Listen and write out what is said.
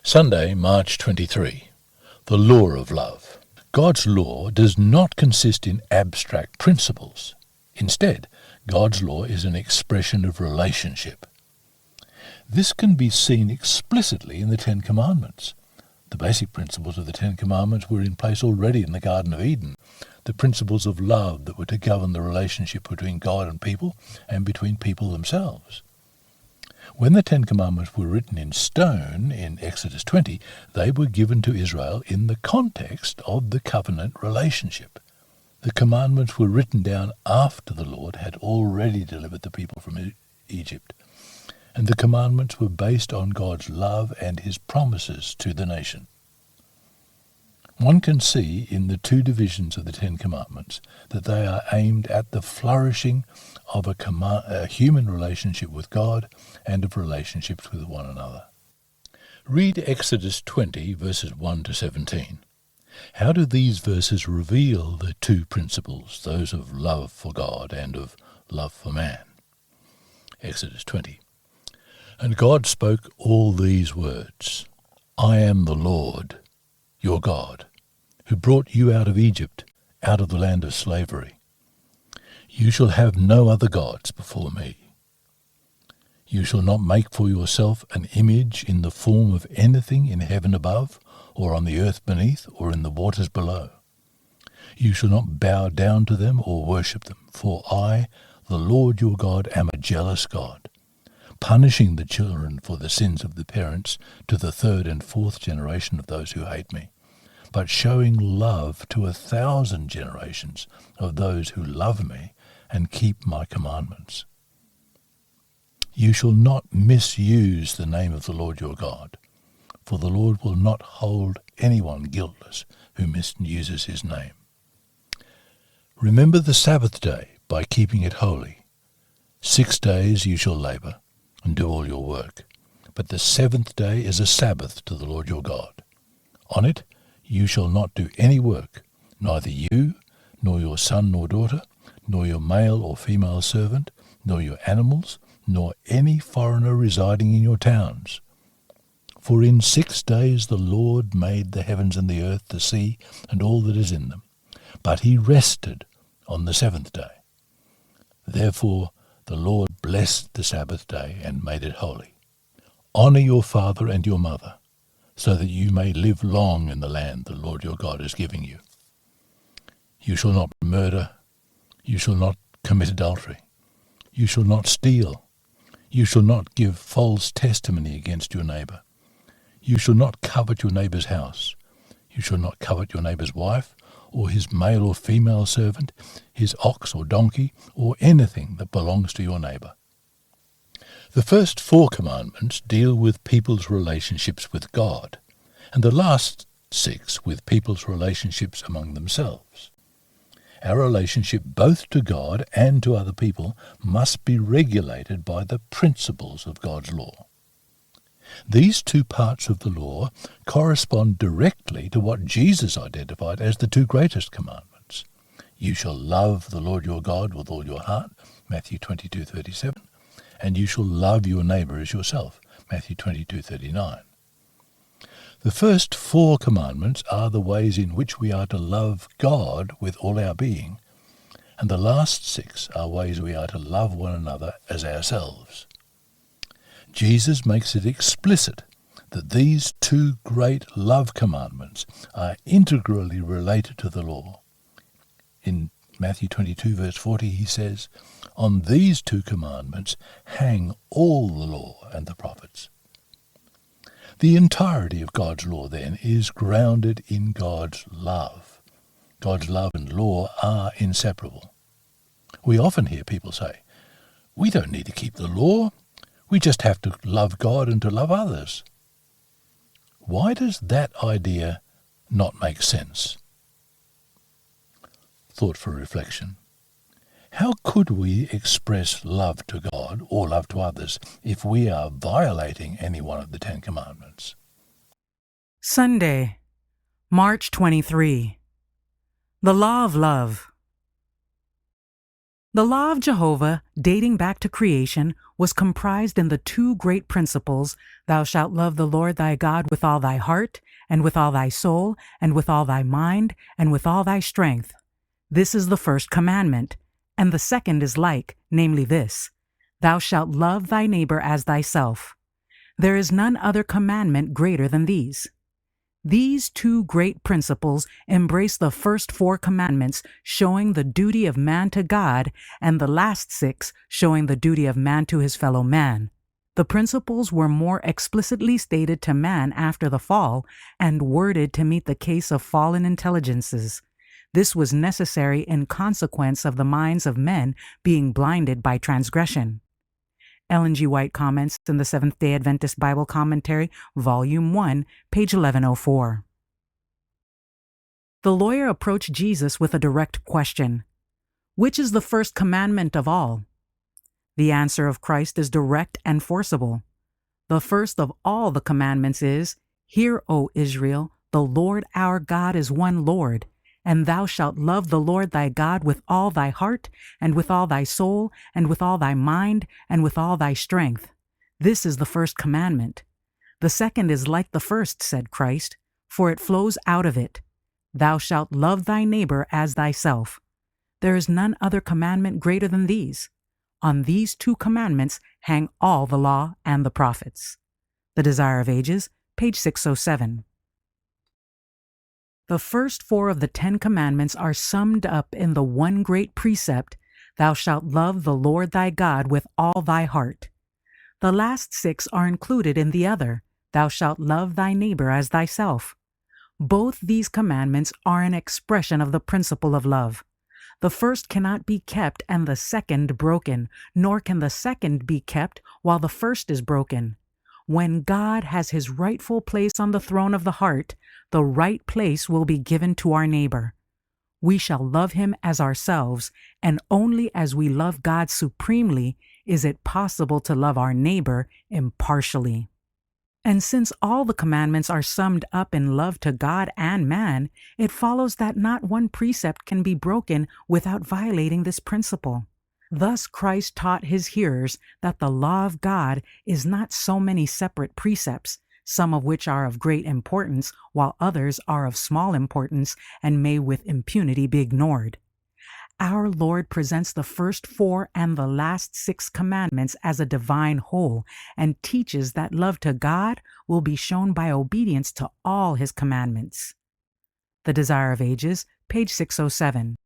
Sunday, March 23. The Law of Love. God's law does not consist in abstract principles. Instead, God's law is an expression of relationship. This can be seen explicitly in the Ten Commandments. The basic principles of the Ten Commandments were in place already in the Garden of Eden. The principles of love that were to govern the relationship between God and between people themselves. When the Ten Commandments were written in stone in Exodus 20, they were given to Israel in the context of the covenant relationship. The commandments were written down after the Lord had already delivered the people from Egypt, and the commandments were based on God's love and his promises to the nation. One can see in the two divisions of the Ten Commandments that they are aimed at the flourishing of a human relationship with God and of relationships with one another. Read Exodus 20, verses 1 to 17. How do these verses reveal the two principles, those of love for God and of love for man? Exodus 20. And God spoke all these words, I am the Lord, your God, who brought you out of Egypt, out of the land of slavery. You shall have no other gods before me. You shall not make for yourself an image in the form of anything in heaven above, or on the earth beneath, or in the waters below. You shall not bow down to them or worship them, for I, the Lord your God, am a jealous God, punishing the children for the sins of the parents to the third and fourth generation of those who hate me, but showing love to 1,000 generations of those who love me and keep my commandments. You shall not misuse the name of the Lord your God, for the Lord will not hold anyone guiltless who misuses his name. Remember the Sabbath day by keeping it holy. 6 days you shall labour and do all your work, but the seventh day is a Sabbath to the Lord your God. On it you shall not do any work, neither you, nor your son nor daughter, nor your male or female servant, nor your animals, nor any foreigner residing in your towns. For in 6 days the Lord made the heavens and the earth, the sea, and all that is in them. But he rested on the seventh day. Therefore the Lord blessed the Sabbath day and made it holy. Honour your father and your mother, so that you may live long in the land the Lord your God is giving you. You shall not murder. You shall not commit adultery. You shall not steal. You shall not give false testimony against your neighbour. You shall not covet your neighbour's house. You shall not covet your neighbour's wife, or his male or female servant, his ox or donkey, or anything that belongs to your neighbour. The first 4 commandments deal with people's relationships with God, and the last 6 with people's relationships among themselves. Our relationship both to God and to other people must be regulated by the principles of God's law. These 2 parts of the law correspond directly to what Jesus identified as the 2 greatest commandments. You shall love the Lord your God with all your heart, Matthew 22:37, and you shall love your neighbour as yourself, Matthew 22:39. The first 4 commandments are the ways in which we are to love God with all our being, and the last 6 are ways we are to love one another as ourselves. Jesus makes it explicit that these 2 great love commandments are integrally related to the law. In Matthew 22, verse 40, he says, On these 2 commandments hang all the law and the prophets. The entirety of God's law, then, is grounded in God's love. God's love and law are inseparable. We often hear people say, we don't need to keep the law. We just have to love God and to love others. Why does that idea not make sense? Thought for reflection. How could we express love to God or love to others if we are violating any one of the 10 commandments? Sunday, March 23. The Law of Love. The law of Jehovah, dating back to creation, was comprised in the two great principles: thou shalt love the Lord thy God with all thy heart, and with all thy soul, and with all thy mind, and with all thy strength. This is the first commandment, and the second is like, namely this: thou shalt love thy neighbor as thyself. There is none other commandment greater than these. These two great principles embrace the first 4 commandments, showing the duty of man to God, and the last 6, showing the duty of man to his fellow man. The principles were more explicitly stated to man after the fall, and worded to meet the case of fallen intelligences. This was necessary in consequence of the minds of men being blinded by transgression. Ellen G. White comments in the Seventh-day Adventist Bible Commentary, Volume 1, page 1104. The lawyer approached Jesus with a direct question: which is the first commandment of all? The answer of Christ is direct and forcible. The first of all the commandments is, Hear, O Israel, the Lord our God is one Lord, and thou shalt love the Lord thy God with all thy heart, and with all thy soul, and with all thy mind, and with all thy strength. This is the first commandment. The second is like the first, said Christ, for it flows out of it. Thou shalt love thy neighbor as thyself. There is none other commandment greater than these. On these 2 commandments hang all the law and the prophets. The Desire of Ages, page 607. The first 4 of the 10 commandments are summed up in the one great precept: thou shalt love the Lord thy God with all thy heart. The last 6 are included in the other: thou shalt love thy neighbor as thyself. Both these commandments are an expression of the principle of love. The first cannot be kept and the second broken, nor can the second be kept while the first is broken. When God has his rightful place on the throne of the heart, the right place will be given to our neighbor. We shall love him as ourselves, and only as we love God supremely is it possible to love our neighbor impartially. And since all the commandments are summed up in love to God and man, it follows that not one precept can be broken without violating this principle. Thus Christ taught his hearers that the law of God is not so many separate precepts, some of which are of great importance, while others are of small importance and may with impunity be ignored. Our Lord presents the first 4 and the last 6 commandments as a divine whole, and teaches that love to God will be shown by obedience to all his commandments. The Desire of Ages, page 607.